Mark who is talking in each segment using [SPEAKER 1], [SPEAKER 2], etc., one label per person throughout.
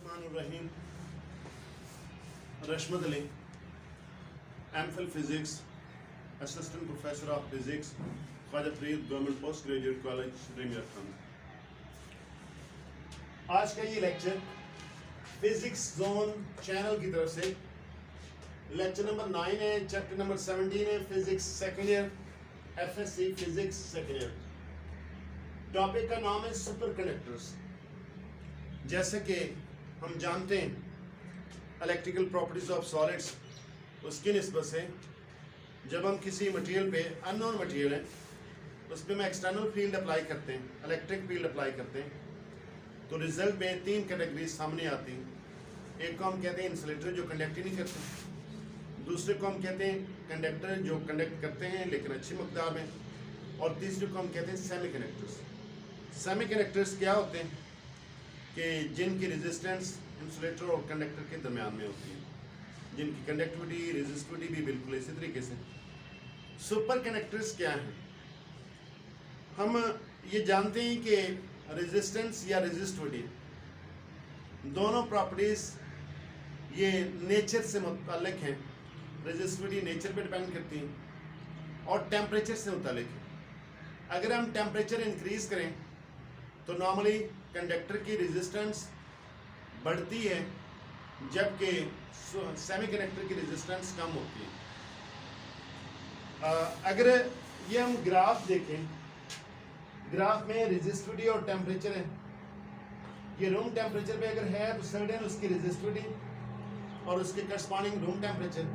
[SPEAKER 1] बिस्मिल्लाहिर्रहमानिर्रहीम। Rashmat Ali, MPhil physics, assistant professor of physics, Khwaja Farid government postgraduate college प्रीमियर खान। आज का ये लेक्चर फिज़िक्स जोन चैनल की तरफ से लेक्चर नंबर 9 है, चैप्टर नंबर 17 है, physics second year, FSc physics second year. Topic का नाम है सुपर कंडक्टर्स। जैसे कि हम जानते हैं इलेक्ट्रिकल प्रॉपर्टीज ऑफ सॉलिड्स, उसकी निस्बत से जब हम किसी मटेरियल पे अननोन मटेरियल है उस पर हम एक्सटर्नल फील्ड अप्लाई करते हैं, इलेक्ट्रिक फील्ड अप्लाई करते हैं, तो रिजल्ट में 3 कैटेगरीज सामने आती हैं। एक को हम कहते हैं इंसुलेटर जो कंडक्ट ही नहीं करते, दूसरे को हम कहते हैं कंडक्टर जो कंडक्ट करते हैं लेकिन अच्छी मकदार में, और तीसरे को हम कहते हैं सेमी कंडक्टर्स। सेमी कंडक्टर्स क्या होते हैं कि जिनकी रेजिस्टेंस इंसुलेटर और कंडक्टर के दरमियान में होती है, जिनकी कंडक्टिविटी रेजिस्टिविटी भी बिल्कुल इसी तरीके से। सुपर कंडक्टर्स क्या हैं? हम ये जानते हैं कि रेजिस्टेंस या रेजिस्टिविटी दोनों प्रॉपर्टीज ये नेचर से मुताल्लिक हैं। रेजिस्टिविटी नेचर पे डिपेंड करती है और टेम्परेचर से मुताल्लिक है। अगर हम टेम्परेचर इंक्रीज करें तो नॉर्मली कंडक्टर की रेजिस्टेंस बढ़ती है, जबकि सेमी कंडक्टर की रेजिस्टेंस कम होती है। अगर ये हम ग्राफ देखें, ग्राफ में रेजिस्टिविटी और टेम्परेचर है। ये रूम टेम्परेचर पे अगर है तो सर्टेन उसकी रेजिस्टिविटी और उसके करस्पॉन्डिंग रूम टेम्परेचर।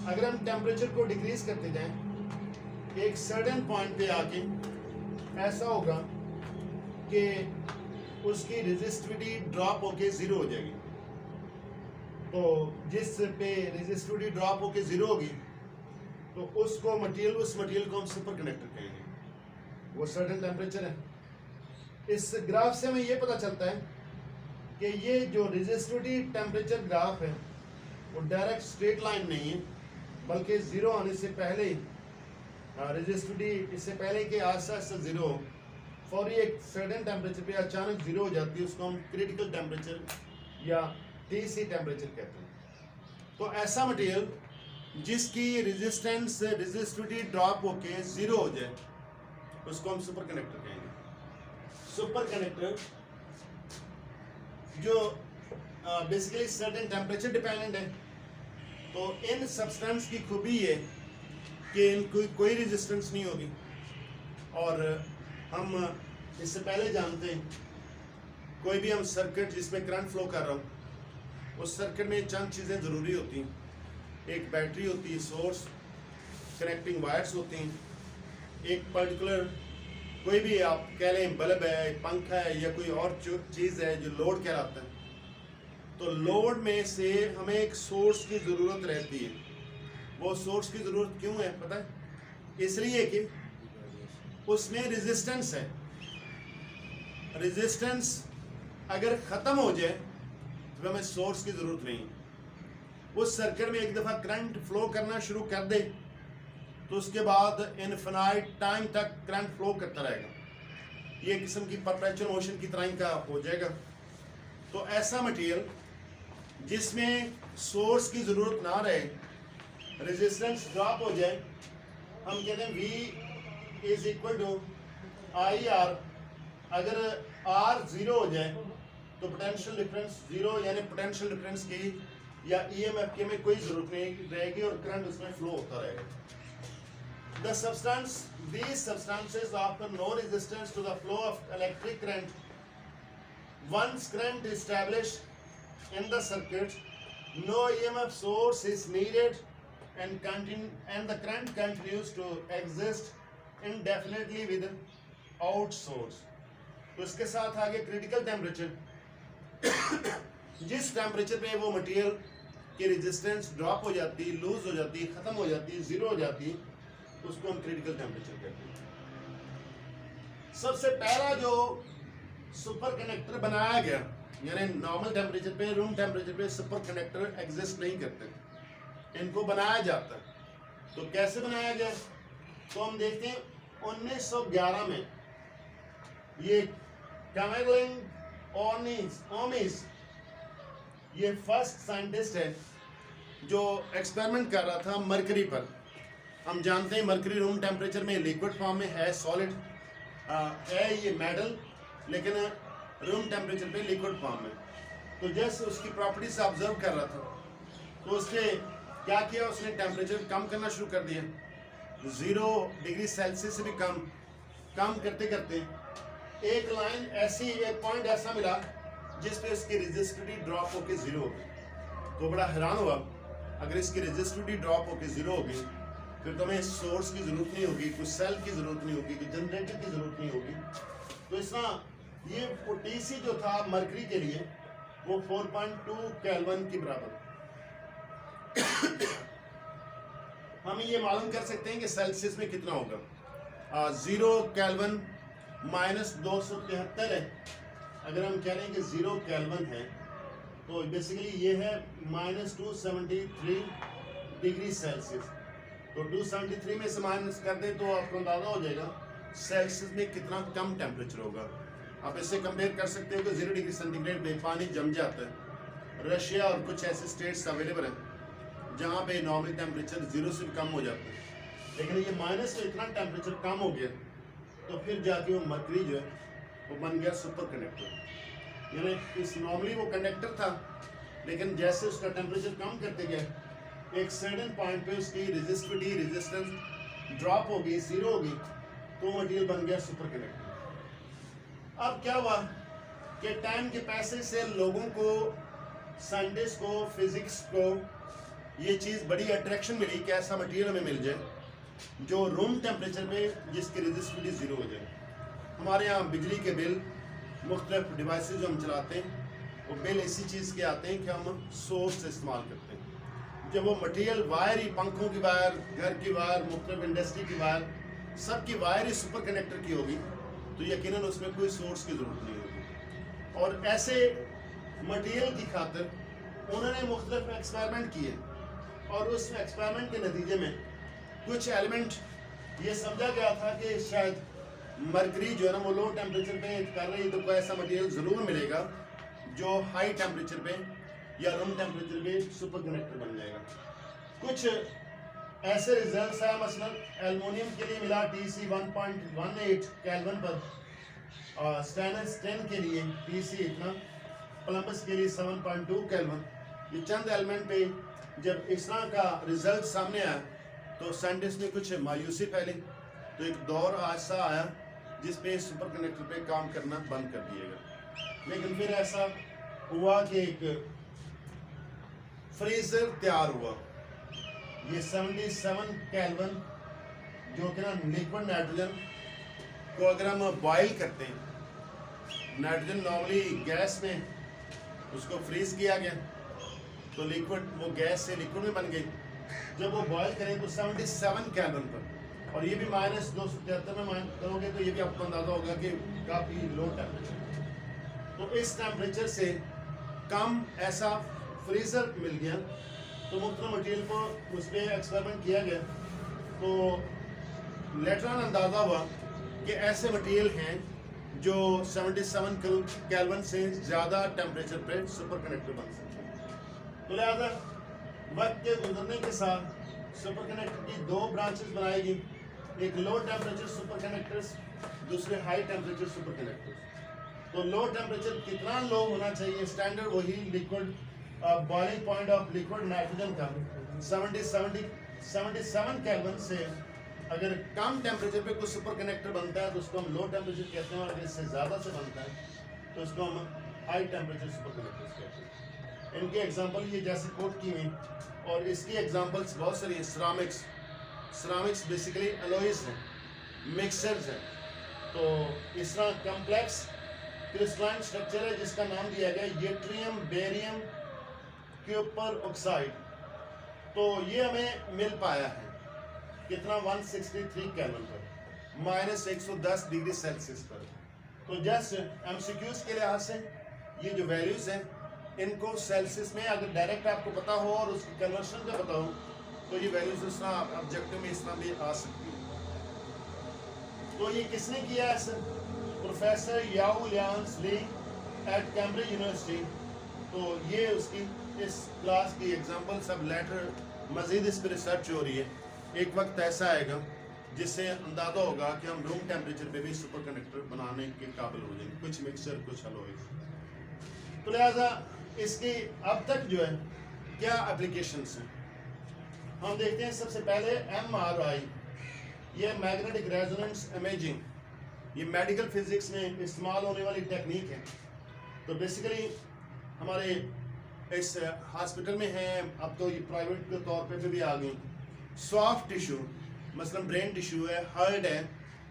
[SPEAKER 1] अगर हम टेम्परेचर को डिक्रीज करते जाएं एक सर्टेन पॉइंट पे आके ऐसा होगा कि उसकी रेजिस्टिविटी ड्रॉप होके जीरो हो जाएगी। तो जिस पे रेजिस्टिविटी ड्रॉप होके जीरो होगी तो उसको उस मटेरियल को हम सुपर कंडक्टर कहेंगे। वो सर्टेन टेम्परेचर है। इस ग्राफ से हमें ये पता चलता है कि ये जो रेजिस्टिविटी टेम्परेचर ग्राफ है वो डायरेक्ट स्ट्रेट लाइन नहीं है, बल्कि जीरो आने से पहले रेजिस्टिविटी इससे पहले कि आस्ता आस्ता जीरो फौरी एक सर्टेन टेम्परेचर पे अचानक जीरो हो जाती है, उसको हम क्रिटिकल टेम्परेचर या टीसी टेम्परेचर कहते हैं। तो ऐसा मटेरियल जिसकी रेजिस्टेंस रेजिस्टिविटी ड्रॉप होके जीरो हो जाए उसको हम सुपर कंडक्टर कहेंगे। सुपर कंडक्टर जो बेसिकली सर्टेन टेम्परेचर डिपेंडेंट है। तो इन सब्सटेंस की खूबी है कि इनको कोई रेजिस्टेंस नहीं होगी। और हम इससे पहले जानते हैं कोई भी हम सर्किट जिसमें करंट फ्लो कर रहा हो, उस सर्किट में चंद चीज़ें ज़रूरी होती हैं। एक बैटरी होती है, सोर्स, कनेक्टिंग वायर्स होती हैं, एक पर्टिकुलर कोई भी आप कह लें बल्ब है, पंखा है या कोई और चीज़ है जो लोड कहलाता है। तो लोड में से हमें एक सोर्स की ज़रूरत रहती है। वो सोर्स की ज़रूरत क्यों है पता है? इसलिए कि उसमें रेजिस्टेंस है। रेजिस्टेंस अगर ख़त्म हो जाए तो हमें सोर्स की ज़रूरत नहीं। उस सर्किट में एक दफ़ा करंट फ्लो करना शुरू कर दे तो उसके बाद इनफिनाइट टाइम तक करंट फ्लो करता रहेगा। ये किस्म की परपेचुअल मोशन की तरह का हो जाएगा। तो ऐसा मटेरियल जिसमें सोर्स की ज़रूरत ना रहे, रेजिस्टेंस ड्रॉप हो जाए, हम कहते हैं V is equal to IR। अगर R जीरो हो जाए तो पोटेंशियल डिफरेंस जीरो, यानी पोटेंशियल डिफरेंस की या EMF की में कोई जरूरत नहीं रहेगी और करंट उसमें फ्लो होता रहेगा। The substance, these substances offer no resistance to the flow of electric current. Once current is established in the circuit, no EMF source is needed and the current continues to exist indefinitely without source. तो इसके साथ आगे critical temperature. जिस temperature पे वो material की resistance drop हो जाती है, लूज हो जाती है, खत्म हो जाती है, जीरो हो जाती है, उसको हम क्रिटिकल टेम्परेचर कहते हैं। सबसे पहला जो सुपर कंडक्टर बनाया गया, यानी नॉर्मल टेम्परेचर पे, रूम टेम्परेचर पे सुपर कंडक्टर एग्जिस्ट नहीं करते, इनको बनाया जाता है। तो कैसे बनाया गया? तो हम देखते हैं 1911 में ये कैमरलिन ओमिस ये फर्स्ट साइंटिस्ट है जो एक्सपेरिमेंट कर रहा था मरकरी पर। हम जानते हैं मरकरी रूम टेम्परेचर में लिक्विड फॉर्म में है, सॉलिड है ये मेटल, लेकिन रूम टेम्परेचर पे लिक्विड फॉर्म में। तो जैसे उसकी प्रॉपर्टी से ऑब्जर्व कर रहा था, तो उसने क्या किया, उसने टेम्परेचर कम करना शुरू कर दिया, 0 डिग्री सेल्सियस से भी कम करते करते एक लाइन ऐसी, एक पॉइंट ऐसा मिला जिस पे इसकी रेजिस्टिविटी ड्रॉप होकर 0 हो गई। तो बड़ा हैरान हुआ, अगर इसकी रेजिस्टिविटी ड्रॉप होकर 0 हो गई फिर तुम्हें सोर्स की जरूरत नहीं होगी, कोई सेल की जरूरत नहीं होगी, कोई जनरेटर की जरूरत नहीं होगी। तो इस तरह ये TC जो था मरकरी के लिए वो 4.2 केल्विन के बराबर। हम ये मालूम कर सकते हैं कि सेल्सियस में कितना होगा। 0 केल्विन -273 है। अगर हम कह रहे हैं कि 0 केल्विन है तो बेसिकली ये है -273 डिग्री सेल्सियस। तो 273 में से माइनस कर दें तो आपको अंदाजा हो जाएगा सेल्सियस में कितना कम टेम्परेचर होगा। आप इससे कंपेयर कर सकते हो कि 0 डिग्री सेंटीग्रेड में पानी जम जाता है। रशिया और कुछ ऐसे स्टेट्स अवेलेबल हैं जहाँ पे नॉर्मल टेम्परेचर 0 से भी कम हो जाता है, लेकिन ये माइनस में इतना टेम्परेचर कम हो गया तो फिर जाके वो मरकरी जो है वो बन गया सुपर कंडक्टर। यानी इस नॉर्मली वो कंडक्टर था, लेकिन जैसे उसका टेम्परेचर कम करते गए एक सर्टेन पॉइंट पे उसकी रेजिस्टेंस ड्रॉप हो गई, 0 हो गई, तो मटेरियल बन गया सुपर कंडक्टर। अब क्या हुआ कि टाइम के पैसे से लोगों को, साइंटिस्ट को, फिजिक्स को ये चीज़ बड़ी अट्रैक्शन मिली कि ऐसा मटेरियल हमें मिल जाए जो रूम टेम्परेचर पे जिसकी रेजिस्टिविटी 0 हो जाए। हमारे यहाँ बिजली के बिल, मुख्तलिफ डिवाइसेज जो हम चलाते हैं वो बिल इसी चीज़ के आते हैं कि हम सोर्स से इस्तेमाल करते हैं। जब वो मटेरियल वायर ही, पंखों की वायर, घर की वायर, मुख्तलिफ इंडस्ट्री की वायर, सब की वायर ही सुपर कनेक्टर की होगी तो यकीनन उसमें कोई सोर्स की ज़रूरत नहीं होगी। और ऐसे मटेरियल की खातिर उन्होंने मुख्तलिफ एक्सपेरिमेंट किए और उस एक्सपेरिमेंट के नतीजे में कुछ एलिमेंट ये समझा गया था कि शायद मरकरी जो है ना वो लो टेम्परेचर पे कर रही है, तो कोई ऐसा मटेरियल ज़रूर मिलेगा जो हाई टेम्परेचर पे या रूम टेम्परेचर पे सुपर कंडक्टर बन जाएगा। कुछ ऐसे रिजल्ट्स हैं, मसलन एल्युमिनियम के लिए मिला TC 1.18 केल्विन पर, और स्टेनलेस 10 के लिए TC इतना, प्लम्बस के लिए 7.2 केल्विन। ये चंद एलिमेंट पे जब इस तरह का रिजल्ट सामने आया तो साइंटिस्ट में कुछ मायूसी फैली, तो एक दौर ऐसा आया जिस पे सुपर कंडक्टर पे काम करना बंद कर दिएगा। लेकिन फिर ऐसा हुआ कि एक फ्रीजर तैयार हुआ, ये 77 केल्विन, जो कि ना लिक्विड नाइट्रोजन को अगर हम बॉयल करते हैं, नाइट्रोजन नॉर्मली गैस में, उसको फ्रीज किया गया तो लिक्विड, वो गैस से लिक्विड में बन गई। जब वो बॉयल करें तो 77 केल्विन पर, और ये भी -273 में करोगे तो ये भी आपको अंदाजा होगा कि काफ़ी लो टेम्परेचर। तो इस टेम्परेचर से कम ऐसा फ्रीजर मिल गया, तो मुख्तलिफ मटेरियल को उस पर एक्सपेरिमेंट किया गया, तो लेटर ऑन अंदाज़ा हुआ कि ऐसे मटेरियल हैं जो 77 केल्विन से ज़्यादा टेम्परेचर पे सुपर कंडक्टर बन सकते हैं। तो लिहाजा वक्त के गुजरने के साथ सुपर कंडक्टर की 2 ब्रांचेस बनाई गई, एक लो टेम्परेचर सुपर कंडक्टर्स, दूसरे हाई टेम्परेचर सुपर कंडक्टर्स। तो लो टेम्परेचर कितना लो होना चाहिए, स्टैंडर्ड वही liquid boiling point of liquid nitrogen का 77 केल्विन से अगर कम टेम्परेचर पे कुछ सुपर कनेक्टर बनता है तो उसको हम लो टेम्परेचर कहते हैं, और अगर इससे ज़्यादा से बनता है तो उसको हम हाई टेम्परेचर सुपर कनेक्टर्स कहते हैं। इनके एग्जांपल ये जैसे कोट की हुई, और इसकी एग्जांपल्स बहुत सारी हैं। सिरामिक्स बेसिकली एलॉयज हैं, मिक्सचर्स हैं। तो इस तरह कम्प्लेक्स क्रिस्टलाइन स्ट्रक्चर है जिसका नाम दिया गया यट्रियम बेरियम क्यूपर ऑक्साइड। तो ये हमें मिल पाया है कितना, 163 केल्विन पर, -110 डिग्री सेल्सियस पर। तो जस्ट MCQs के लिहाज से ये जो वैल्यूज हैं इनको सेल्सियस में अगर डायरेक्ट आपको पता हो और उसकी कन्वर्शन का पता हो तो ये वैल्यूज इस तरह ऑब्जेक्टिव में इस तरह भी आ सकती है। तो ये किसने किया है सर? प्रोफेसर याओ लियांस ली एट कैम्ब्रिज यूनिवर्सिटी। तो ये उसकी इस क्लास की एग्जांपल सब लेटर, मज़ीद इस पर रिसर्च हो रही है। एक वक्त ऐसा आएगा जिससे अंदाज़ा होगा कि हम रूम टेम्परेचर पे भी सुपर कंडक्टर बनाने के काबिल हो जाएंगे, कुछ मिक्सचर कुछ अलॉयज। तो लिहाजा इसकी अब तक जो है क्या एप्लीकेशंस हैं, हम देखते हैं। सबसे पहले MRI, ये मैग्नेटिक रेजोनेंस इमेजिंग, ये मेडिकल फिजिक्स में इस्तेमाल होने वाली टेक्निक है। तो बेसिकली हमारे इस हॉस्पिटल में है, अब तो ये प्राइवेट के तौर पे भी आ गई। सॉफ्ट टिश्यू मसलन ब्रेन टिश्यू है, हार्ट है,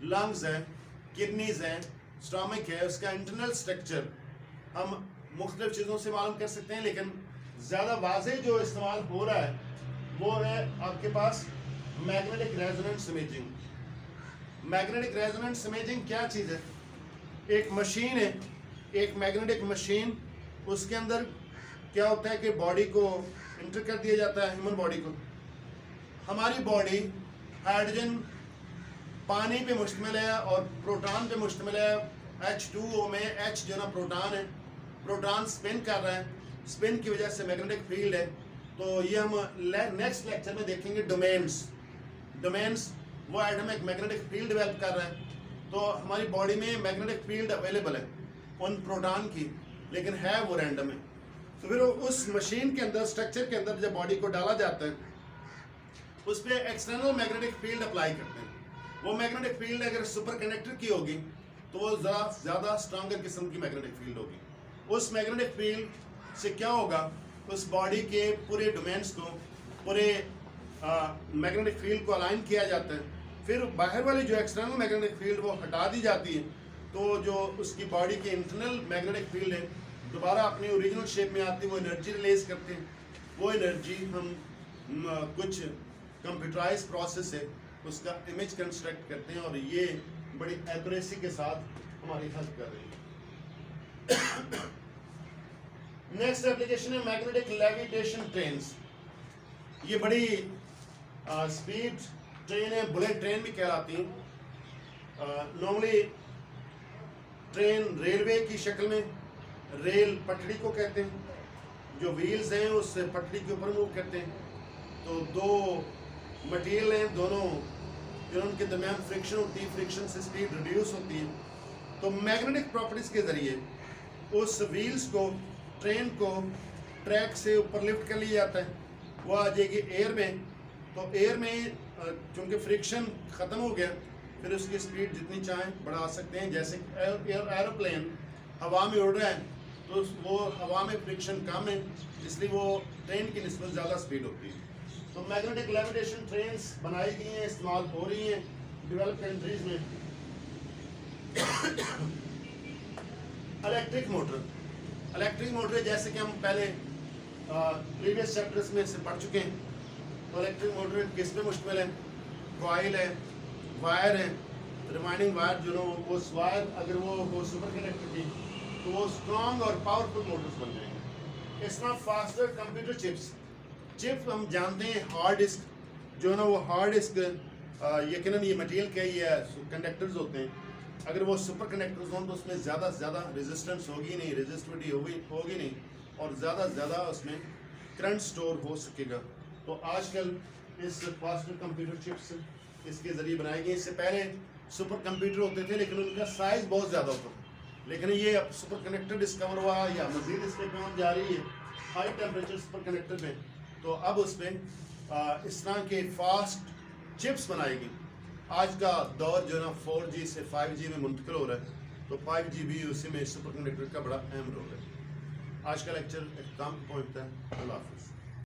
[SPEAKER 1] लंग्स है, किडनीज है, स्टमक है, उसका इंटरनल स्ट्रक्चर हम मुख्तलिफ चीज़ों से मालूम कर सकते हैं। लेकिन ज़्यादा वाज़ेह जो इस्तेमाल हो रहा है वो है आपके पास magnetic resonance imaging. Magnetic resonance imaging क्या चीज़ है? एक मशीन है, एक मैग्नेटिक मशीन, उसके अंदर क्या होता है कि बॉडी को इंटर कर दिया जाता है, ह्यूमन बॉडी को। हमारी बॉडी हाइड्रोजन पानी पे मुश्तमिल है और प्रोटॉन पे मुश्तमिल है। H2O में H जो ना प्रोटॉन है, प्रोटॉन स्पिन कर रहा है, स्पिन की वजह से मैग्नेटिक फील्ड है। तो ये हम नेक्स्ट लेक्चर में देखेंगे। डोमेन्स वो एटम एक मैग्नेटिक फील्ड डेवलप कर रहा है। तो हमारी बॉडी में मैग्नेटिक फील्ड अवेलेबल है उन प्रोटॉन की, लेकिन है वो रैंडम है। तो फिर उस मशीन के अंदर, स्ट्रक्चर के अंदर जब बॉडी को डाला जाता है, उस पर एक्सटर्नल मैग्नेटिक फील्ड अप्लाई करते हैं। वो मैग्नेटिक फील्ड अगर सुपर कंडक्टर की होगी तो वो ज़्यादा स्ट्रॉन्गर किस्म की मैग्नेटिक फील्ड होगी। उस मैग्नेटिक फील्ड से क्या होगा, उस बॉडी के पूरे डोमेन्स को, पूरे मैग्नेटिक फील्ड को अलाइन किया जाता है। फिर बाहर वाली जो एक्सटर्नल मैग्नेटिक फील्ड वो हटा दी जाती है। तो जो उसकी बॉडी के इंटरनल मैग्नेटिक फील्ड है दोबारा अपनी ओरिजिनल शेप में आती है, वो एनर्जी रिलीज करते हैं। वो एनर्जी हम कुछ कंप्यूटराइज प्रोसेस है उसका इमेज कंस्ट्रक्ट करते हैं, और ये बड़ी एक्यूरेसी के साथ हमारी हेल्प कर रही है। नेक्स्ट एप्लीकेशन है मैग्नेटिक लेविटेशन ट्रेन्स। ये बड़ी स्पीड ट्रेन है, बुलेट ट्रेन भी कहलाती है। नॉर्मली ट्रेन रेलवे की शक्ल में, रेल पटड़ी को कहते हैं, जो व्हील्स हैं उससे पटड़ी के ऊपर मूव करते हैं। तो दो मटेरियल हैं, दोनों जो उनके दरमियान फ्रिक्शन होती है, फ्रिक्शन से स्पीड रिड्यूस होती है। तो मैग्नेटिक प्रॉपर्टीज के ज़रिए उस व्हील्स को, ट्रेन को ट्रैक से ऊपर लिफ्ट कर लिया जाता है, वो आ जाएगी एयर में। तो एयर में चूँकि फ्रिक्शन ख़त्म हो गया, फिर उसकी स्पीड जितनी चाहें बढ़ा सकते हैं। जैसे एरोप्लेन हवा में उड़ रहा है तो वो हवा में फ्रिक्शन कम है, इसलिए वो ट्रेन की निस्बत ज़्यादा स्पीड होती है। तो मैग्नेटिक लेविटेशन ट्रेन्स बनाई गई हैं, इस्तेमाल हो रही हैं डेवलप कंट्रीज में। इलेक्ट्रिक मोटर जैसे कि हम पहले प्रीवियस चैप्टर्स में से पढ़ चुके हैं। तो इलेक्ट्रिक मोटर किस पे मुश्तमिल है? कॉइल है, वायर है, रिमाइंडिंग वायर जो वो वायर अगर वो हो सुपर कंडक्टर की तो वो स्ट्रॉन्ग और पावरफुल मोटर्स बन जाएंगे। इस तरह फास्टर कंप्यूटर चिप्स हम जानते हैं, हार्ड डिस्क जो है ना, वो हार्ड डिस्क यकीनन ये मटेरियल के ही कंडक्टर्स होते हैं। अगर वो सुपर कंडक्टर्स हों तो उसमें ज़्यादा से ज़्यादा रेजिस्टेंस होगी नहीं, रेजिस्टिविटी होगी नहीं, और ज़्यादा से ज़्यादा उसमें करंट स्टोर हो सकेगा। तो आजकल इस फास्टर कंप्यूटर चिप्स इसके ज़रिए बनाए गए। इससे पहले सुपर कंप्यूटर होते थे लेकिन उनका साइज़ बहुत ज़्यादा होता था, लेकिन ये अब सुपर कनेक्टर डिस्कवर हुआ या मज़ीद इस पर काम जारी है हाई टेम्परेचर सुपर कनेक्टर में। तो अब उसमें इस तरह के फास्ट चिप्स बनाएगी। आज का दौर जो ना 4G से 5G में मुंतकिल हो रहा है, तो 5G भी उसी में सुपर कंडक्टर का बड़ा अहम रोल है। आज का लेक्चर इख्तिताम पे पहुंचता है। अल्लाह हाफ़िज़।